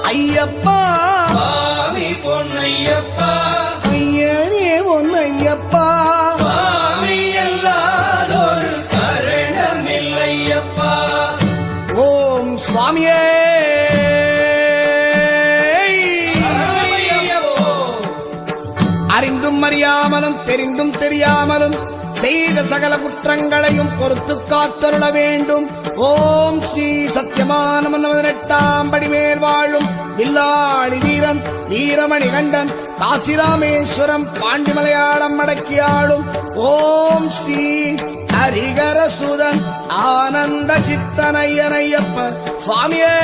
ஐயப்பா சுவாமி பொன்னையப்பா ஐயனே பொன்னையப்பா சுவாமி எல்லாதொரு சரணமில்லையப்பா. ஓம் சுவாமியே அறிந்தும் அறியாமலும் தெரிந்தும் தெரியாமலும் செய்த சகல குற்றங்களையும் பொறுத்து காத்தருள வேண்டும். ஓம் ஸ்ரீ சத்தியமான 18ஆம் படி மேல் வாழும் வில்லாளி வீரன் வீரமணி கண்டன் காசிராமேஸ்வரம் பாண்டிமலையாளம் அடக்கியாளும் ஓம் ஸ்ரீ ஹரிகரசுதன் ஆனந்த சித்தனையனையப்ப சுவாமியே.